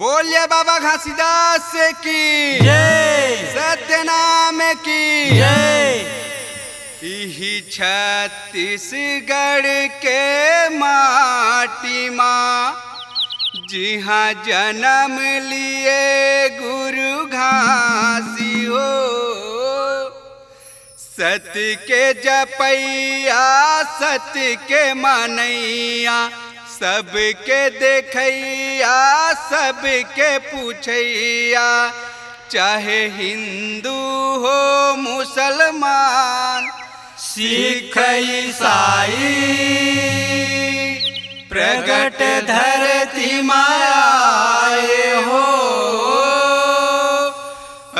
बोलिए बाबा घासीदास की जय, सत्यनाम की जय। इही छत्तीसगढ़ के माटी माँ जिहाँ जन्म लिए गुरु घासी हो। सत्य के जपैया सत्य के मनैया सबके देखैया सबके पूछैया, चाहे हिंदू हो मुसलमान सिख ईसाई प्रगट धरती माए हो।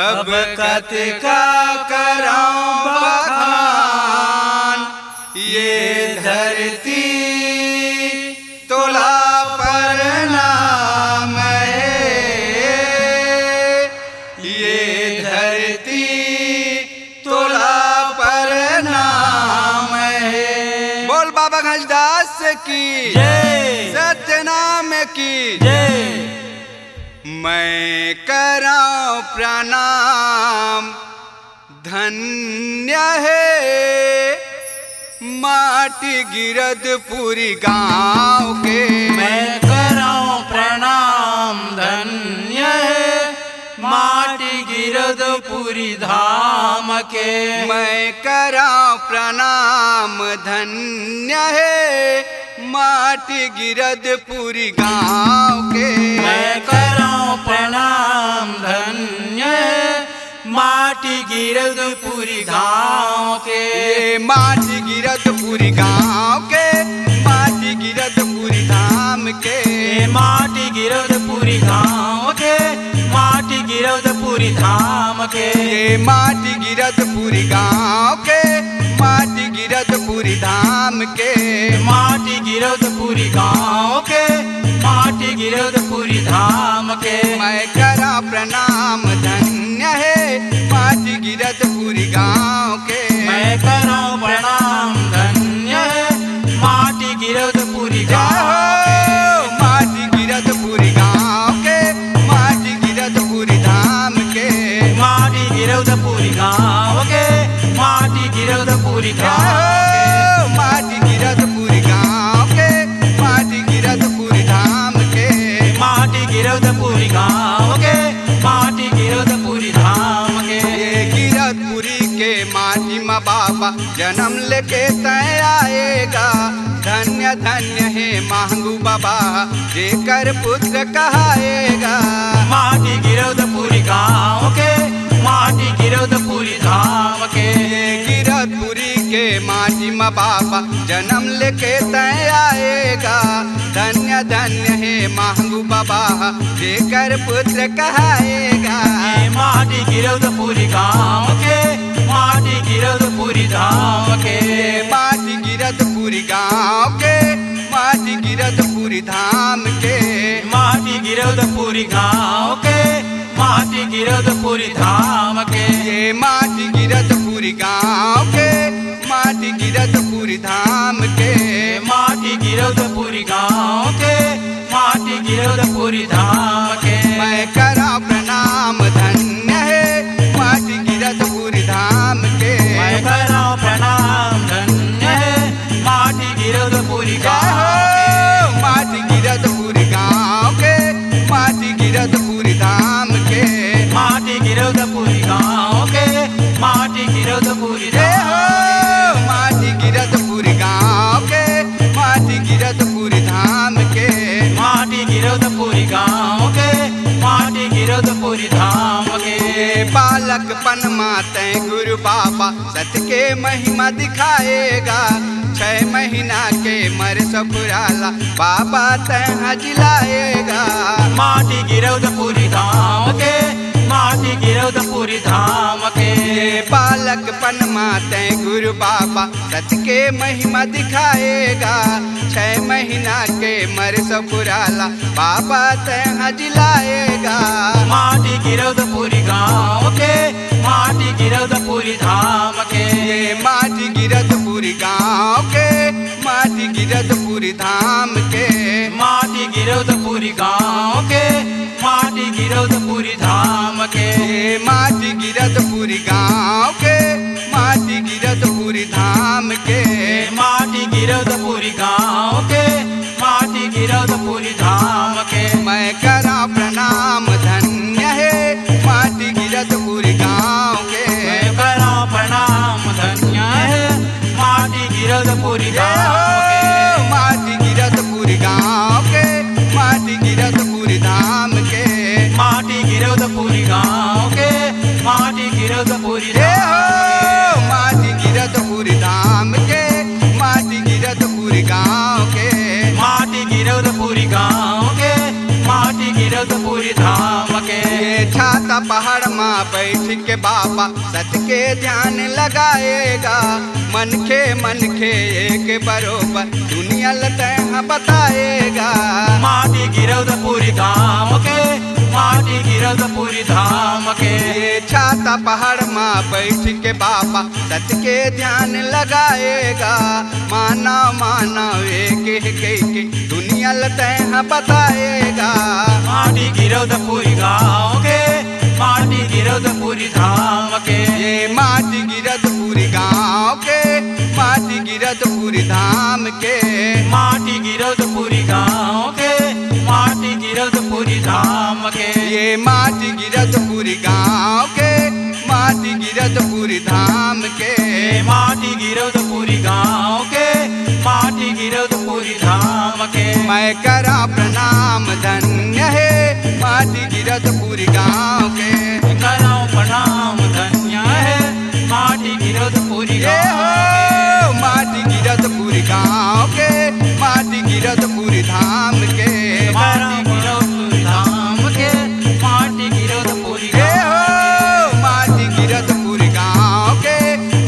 अब कत का कराऊं बखान, ये धरती तोला पर नाम है, ये धरती तोला पर नाम है। बोल बाबा घासीदास की जय, सत्यनाम की जय। मैं कराऊं प्रणाम धन्य है माटी गिरदपुरी गाँव के। मैं कराऊं प्रणाम धन्य है माटी गिरदपुरी धाम के। मैं कराऊं प्रणाम धन्य है माटी गिरदपुरी गाँव के। मैं कराऊं प्रणाम धन्य है माटी गिरदपुरी गाँव के। माटी गिरदपुरी गाँव के माटी गिरदपुरी धाम के। माटी गिरदपुरी गाँव के माटी गिरदपुरी धाम के। माटी गिरदपुरी गाँव के माटी गिरदपुरी धाम के। माटी गिरदपुरी गाँव के माटी गिरदपुरी धाम के। मैं करा प्रणाम धन्य है माटी गिरदपुरी गाँव के। मैं कराऊं प्रणाम धन्य है माटी गिरदपुरी गाँव के। माटी गिरदपुरी गाँव के माटी गिरदपुरी धाम के। माटी गिरदपुरी गाँव के माटी गिरदपुरी धाम के। माटी गिरदपुरी गाँव के माटी गिरदपुरी धाम के। माटी गिरदपुरी गाँव के माटी गिरदपुरी धाम के। ये गिरदपुरी के माटी में बाबा जन्म लेके तय आएगा। धन्य धन्य है मांगू बाबा जेकर पुत्र कहाएगा। माटी गिरदपुरी गाँव के माटी गिरदपुरी धाम के। गिरदपुरी के माटी में बाबा जन्म लेके तय आएगा। धन्य धन्य है मांगू बाबा जेकर पुत्र कहाएगा। माटी गिरदपुरी गाँव के माटी गिरदपुरी धाम के। माटी गिरदपुरी गाँव के माटी गिरदपुरी धाम के। माटी गिरदपुरी गाँव के माटी गिरदपुरी धाम के। ये माटी गिरदपुरी गाँव के माटी गिरदपुरी धाम के। माटी गिरदपुरी गाँव के माटी गिरदपुरी धाम के। मैं करा प्रणाम धन्य है माटी गिरदपुरी धाम के। मैं कराऊं प्रणाम धन्य है माटी गिरदपुरी गाँव के। माटी गिरदपुरी गाँव के माटी गिरदपुरी धाम के। माटी गिरदपुरी गाँव के माटी गिरदपुरी धाम के। माटी गिरदपुरी गाँव के माटी गिरदपुरी धाम के। माटी गिरदपुरी गाँव के माटी गिरदपुरी धाम के। बालकपन माते गुरु बाबा सत्य के महिमा दिखाएगा। 6 महीना के मर सपुराला बाबा तह जिलाएगा। माटी गिरदपुरी धाम के माटी गिरदपुरी धाम के। बालकपन माते गुरु बाबा सत्य के महिमा दिखाएगा। 6 महीना के मर सपुराला बाबा तह जिलाएगा। माटी गिरदपुरी गाँव के माटी गिरदपुरी धाम के। माटी गिरदपुरी गाँव के माटी माटी गिरधपुरी धाम के माटी गिरधपुरी गाँव के माटी गिरधपुरी धाम के माटी गिरधपुरी गाँव के माटी गिरधपुरी धाम के माटी गिरधपुरी गाँव के माटी गिरधपुरी धाम के मैं करा प्रणाम धन्य है माटी गिरधपुरी गाँव के मैं करा प्रणाम धन्य है माटी गिरधपुरी धाम के माटी गिरधपुरी गाँव के माटी गिरधपुरी धाम के माटी गिरधपुरी गाँव के माटी गिरधपुरी माटी गिरधपुरी धाम के माटी गिरधपुरी गाँव के माटी गिरधपुरी गाँव के माटी गिरधपुरी धाम के छाता पहाड़ माँ बैठ के बाबा सत के ध्यान लगाएगा मन के एक बरोबर दुनिया लतह बताएगा माटी गिरधपुरी गाँव के माटी गिरधपुरी धाम के छाता पहाड़ माँ बैठ के बाबा सत के ध्यान लगाएगा माना माना एक दुनिया लतह बताएगा माटी गिरधपुरी गाँव के माटी गिरधपुरी धाम के माटी गिरधपुरी गाँव के माटी गिरधपुरी धाम के माटी गिरधपुरी गाँव के माटी गिरधपुरी धाम के ये माटी गिरधपुरी गाँव के माटी गिरधपुरी धाम के माटी गिरधपुरी गाँव के माटी गिरधपुरी धाम के मैं करा प्रणाम धन्य है माटी गिरधपुरी गाँव के करो प्रणाम धन्य है माटी गिरधपुरी गाँव के माटी गिरधपुरी गाँव के माटी गिरधपुरी धाम के माटी गिरधपुरी धाम के माटी गिरधपुरी माटी गिरधपुरी गाँव के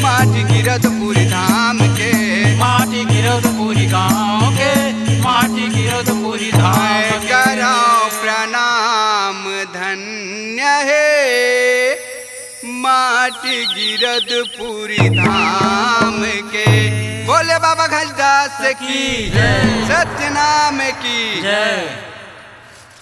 माटी गिरधपुरी धाम के माटी गिरधपुरी गाँव के माटी गिरधपुरी धाम के करो प्रणाम धन्य है माटी गिरधपुरी धाम के बोले बाबा घासीदास की जय सत्यनाम की जय।